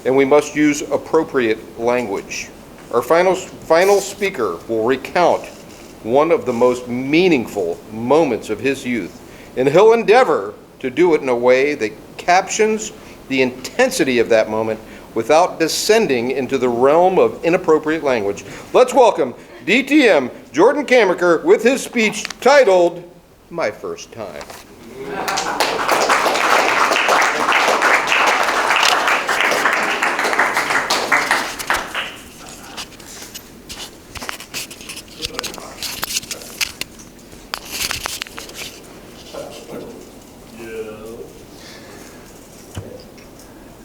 and we must use appropriate language. Our final speaker will recount one of the most meaningful moments of his youth, and he'll endeavor to do it in a way that captions the intensity of that moment without descending into the realm of inappropriate language. Let's welcome DTM Jordan Camenker with his speech titled, My First Time.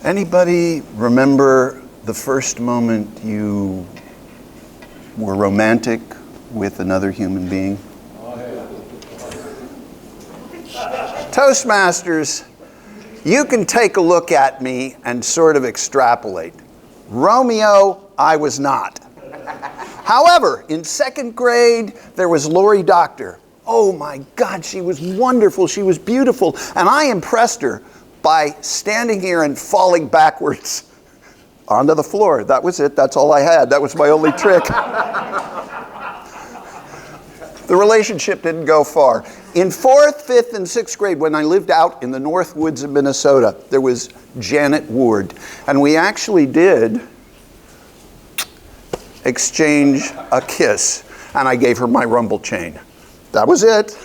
Anybody remember the first moment you were romantic with another human being? Toastmasters, you can take a look at me and sort of extrapolate. Romeo, I was not. However, in second grade, there was Lori Doctor. Oh my God, she was wonderful, she was beautiful, and I impressed her by standing here and falling backwards onto the floor. That was it, that's all I had. That was my only trick. The relationship didn't go far. In 4th, 5th, and 6th grade, when I lived out in the North Woods of Minnesota, there was Janet Ward. And we actually did exchange a kiss. And I gave her my rumble chain. That was it.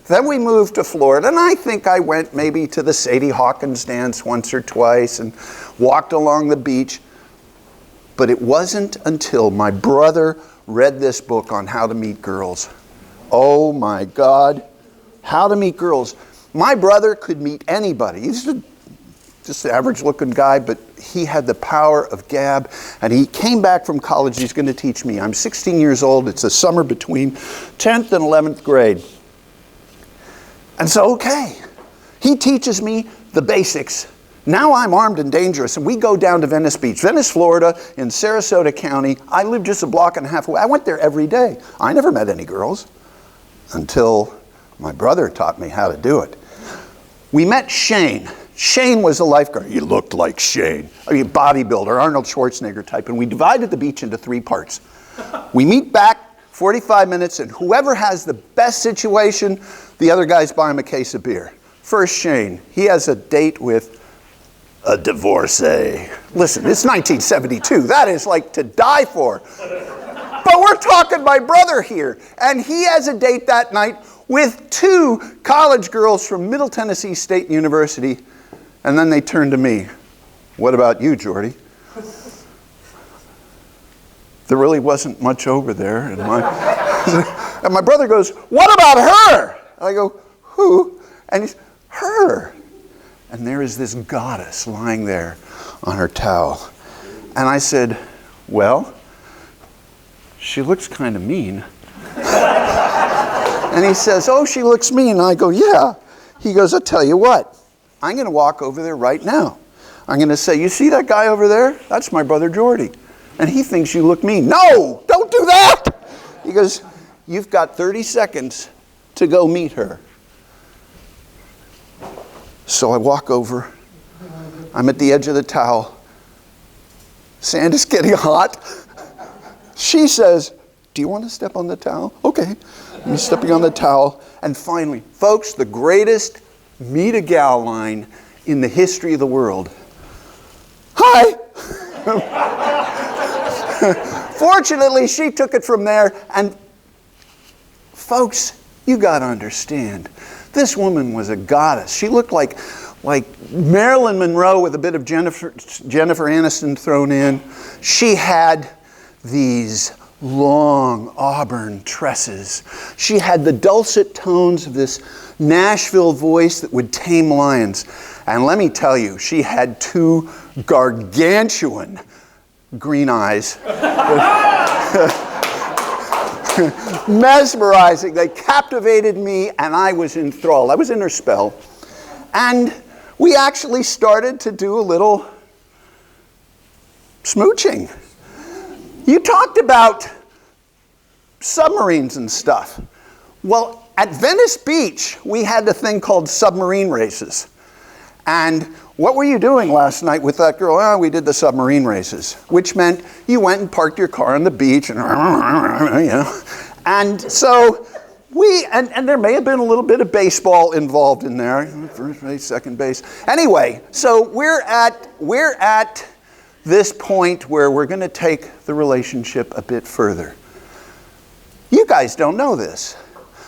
Then we moved to Florida, and I think I went maybe to the Sadie Hawkins dance once or twice and walked along the beach. But it wasn't until my brother read this book on how to meet girls. Oh my God, how to meet girls. My brother could meet anybody. He's just an average looking guy, but he had the power of gab, and he came back from college. He's going to teach me. I'm 16 years old. It's the summer between 10th and 11th grade. And so, okay, he teaches me the basics. Now I'm armed and dangerous, and we go down to Venice Beach. Venice, Florida, in Sarasota County. I live just a block and a half away. I went there every day. I never met any girls until my brother taught me how to do it. We met Shane. Shane was a lifeguard. He looked like Shane. I mean, bodybuilder, Arnold Schwarzenegger type. And we divided the beach into 3 parts. We meet back 45 minutes, and whoever has the best situation, the other guys buy him a case of beer. First, Shane. He has a date with a divorcee. Listen, it's 1972. That is like to die for. But we're talking my brother here. And he has a date that night with 2 college girls from Middle Tennessee State University. And then they turn to me. What about you, Jordy? There really wasn't much over there. And my brother goes, what about her? I go, who? And he's, her. And there is this goddess lying there on her towel. And I said, well, she looks kind of mean. And he says, oh, she looks mean. And I go, yeah. He goes, I'll tell you what. I'm going to walk over there right now. I'm going to say, you see that guy over there? That's my brother Jordy. And he thinks you look mean. No, don't do that. He goes, you've got 30 seconds to go meet her. So I walk over. I'm at the edge of the towel. Sand is getting hot. She says, do you want to step on the towel? Okay. I'm stepping on the towel. And finally, folks, the greatest meet a gal line in the history of the world. Hi. Fortunately, she took it from there. And folks, you got to understand, this woman was a goddess. She looked like Marilyn Monroe with a bit of Jennifer Aniston thrown in. She had these long auburn tresses. She had the dulcet tones of this Nashville voice that would tame lions. And let me tell you, she had 2 gargantuan green eyes. Mesmerizing. They captivated me, and I was enthralled. I was in her spell. And we actually started to do a little smooching. You talked about submarines and stuff. Well, at Venice Beach, we had a thing called submarine races. And what were you doing last night with that girl? Oh, we did the submarine races, which meant you went and parked your car on the beach and, you know. And so and there may have been a little bit of baseball involved in there, first base, second base. Anyway, so we're at this point where we're going to take the relationship a bit further. You guys don't know this,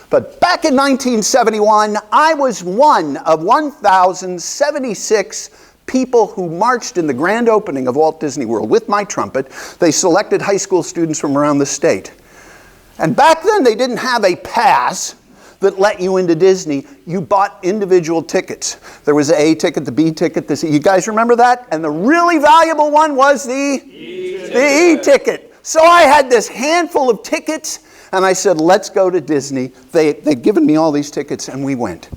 but back in 1971, I was one of 1,076 people who marched in the grand opening of Walt Disney World with my trumpet. They selected high school students from around the state. And back then, they didn't have a pass that let you into Disney. You bought individual tickets. There was the A ticket, the B ticket, the C. You guys remember that? And the really valuable one was the E-ticket. So I had this handful of tickets, and I said, let's go to Disney. They'd given me all these tickets, and we went.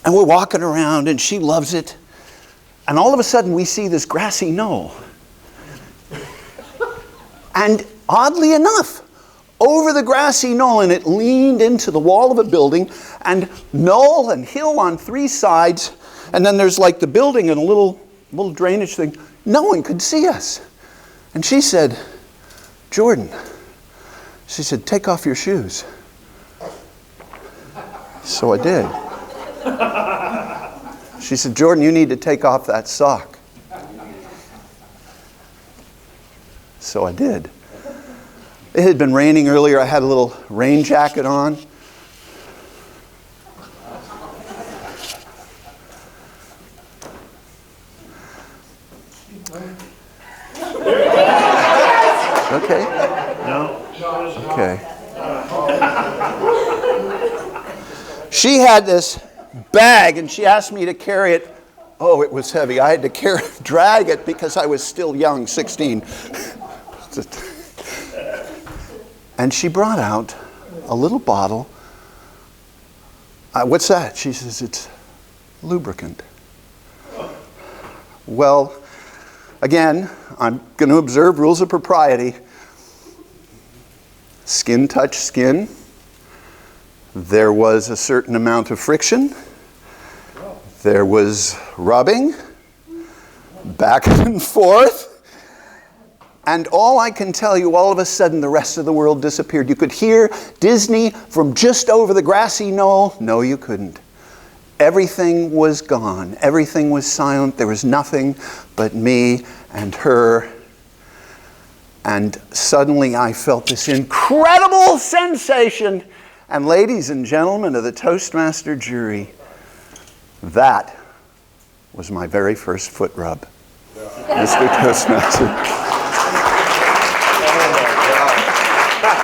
And we're walking around, and she loves it. And all of a sudden, we see this grassy knoll. And oddly enough, over the grassy knoll, and it leaned into the wall of a building, and knoll and hill on three sides, and then there's like the building and a little drainage thing. No one could see us. And she said, Jordan, she said, take off your shoes. So I did. She said, Jordan, you need to take off that sock. So I did. It had been raining earlier. I had a little rain jacket on. Okay. No? Okay. She had this bag, and she asked me to carry it. Oh, it was heavy. I had to drag it because I was still young, 16. And she brought out a little bottle. What's that? She says, it's lubricant. Well, again, I'm going to observe rules of propriety. Skin touch skin. There was a certain amount of friction. There was rubbing, back and forth. And all I can tell you, all of a sudden, the rest of the world disappeared. You could hear Disney from just over the grassy knoll. No, you couldn't. Everything was gone. Everything was silent. There was nothing but me and her. And suddenly I felt this incredible sensation. And ladies and gentlemen of the Toastmaster jury, that was my very first foot rub. Mr. Toastmaster.